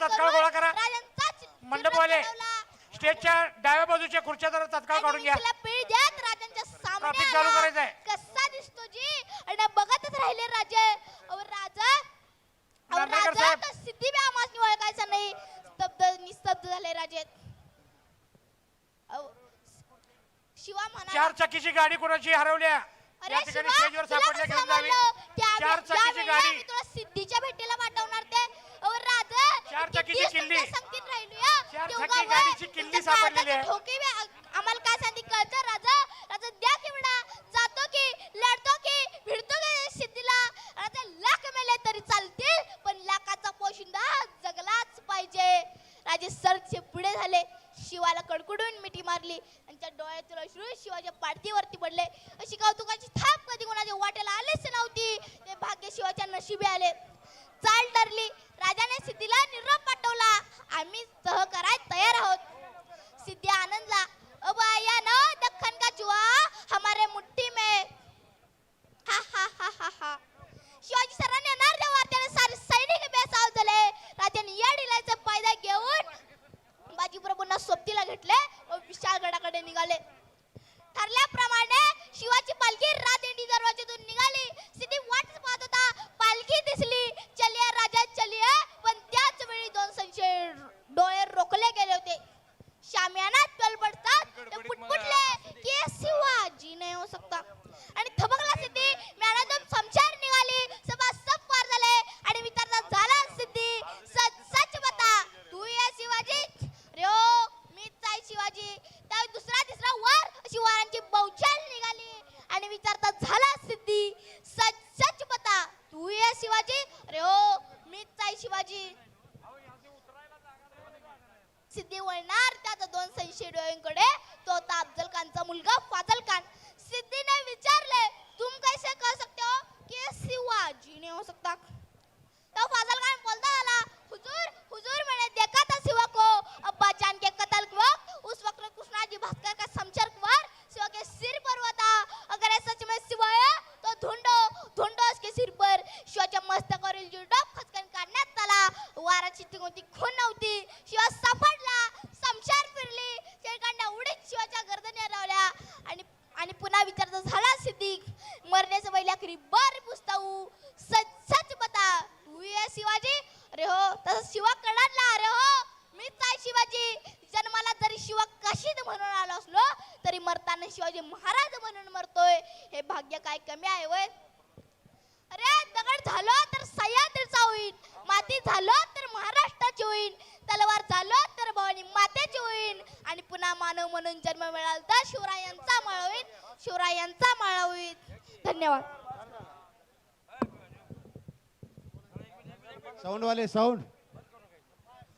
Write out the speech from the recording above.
तत्काळ गोळा करा. मंडपवाले स्टेजच्या डाव्या बाजूच्या खुर्च्या जरा तत्काळ काढून घ्या. ट्रॅफिक चालू करायचं आहे. कसा दिसतो जी आणि बघतच राहिले राजे. राजा सिद्धी बी आम्हाला ओळखायचा नाही. निस्तब्ध झाले राजे. शिवा म्हणा 4 चाकीची गाडी कोणाची हरवल्या या ठिकाणी स्टेजवर सापडल्या घेऊन जावी. 4 चाकीची गाडी तुला सिद्धीच्या भेटीला पाठवणार ते. राजा 4 चाकीची किल्ली. संगीत राहिलो 4 चाकी गाडीची किल्ली सापडलेली आहे. आम्हाला काय सांगते कळतं राजा. राजा द्या किवडा जातो की लढतो की भिडतो की सिद्धीला. राजा लाख मेले तरी चालतील पण लाखाचा पोशिंदा जगलाच पाहिजे. राजे सरचे पुढे झाले. शिवाला कडकडून मिठी मारली. त्यांच्या डोळ्यातील अश्रू शिवाच्या पाठीवरती पडले. अशी कौतुकाची थाप कधी कोणाच्या वाट्याला आलेच नव्हती. ते भाग्य शिवाच्या नशिबी आले. चाल ठरली. राजाने सिद्धीला निरोप पाठवला. आम्ही सहकार्यात तयार आहोत. सिद्धी आनंदला. अब आया ना दख्खन का जुआ हमारे मुट्ठी में. हा हा हा हा हा. शिवाजी सरांनी येणार तेव्हा त्याने सारे सैनिक बेसावत झाले. राजाने या डिलायचा फायदा घेऊन बाजी प्रभूंना सोबतीला घेतले व विशाळगडाकडे निघाले. ठरल्याप्रमाणे शिवाची पालखी रातेंडी दरवाजातून निघाली. सिद्धी वाटच पाहत होता. पालखी दिसली. चलिया राजा चलिया. पण त्याच वेळी 2 संशय डोळे रोखले गेले होते. शामियानात पलपडतात ते पुटपुटले की शिवाजी नाही हो सकता. आणि थबकला सिद्धी. मॅनादम समशार निघाली. सभा सब पार झाले आणि विचारता झाला सिद्धी सच सच बता तू या शिवाजी. रे ओ मीच आहे शिवाजी. त्या दुसरा तिसरा वार अशी वारांची बहुचाल निघाली आणि विचारता झाला सिद्धी सच सच बता तू या शिवाजी. रे ओ मीच आहे शिवाजी. सिद्धी वळणार त्याचा 2 संशय डोळ्यांकडे. तो होता अफजल खानचा मुलगा फाजल खान. सिद्धीने विचारले तुम कैसे कह सकते हो कि शिवाजी नहीं हो सकता. तो फाजल खान बोलता आला हुजूर हुजूर मैंने देखा था शिवा को अब्बा जान के कत्ल के वक्त. उस वक्त कृष्णाजी भास्कर का शमशेर वार शिवा के सिर पर हुआ था. अगर ऐसा सच में शिवा है तो ढूंढो ढूंढो उसके सिर पर. शिवाच्या मस्तकावरील जीवडोप खचकन काढण्यात आला. वाराची कोणती खून नव्हती. शिवा सापडला. शमशार फिरली. शेळकांड्या उडीत शिवाच्या गर्दनी लावल्या आणि पुन्हा विचारता झाला सिद्धी मरण्याचे पहिल्या खरी बार पुस्ताऊ सच सच बता तू ये शिवाजी. अरे हो तसं शिवा कडाडला. अरे हो मीच आहे शिवाजी. जन्माला जरी शिवा काशीद म्हणून आलो असलो तरी मरताना शिवाजी महाराज म्हणून मरतोय. हे भाग्य काय कमी आहे वय. अरे दगड झालो तर सह्याद्रीचा होईल. माती झालो तर महाराष्ट्राची होईल. तलवार झालो तर भवानी मातेची होईल. आणि पुन्हा मानव म्हणून जन्म मिळाला तर शिवरायांचा माळ होईल. शिवरायांचा माळ होईल. धन्यवाद. साऊंड वाले साऊंड.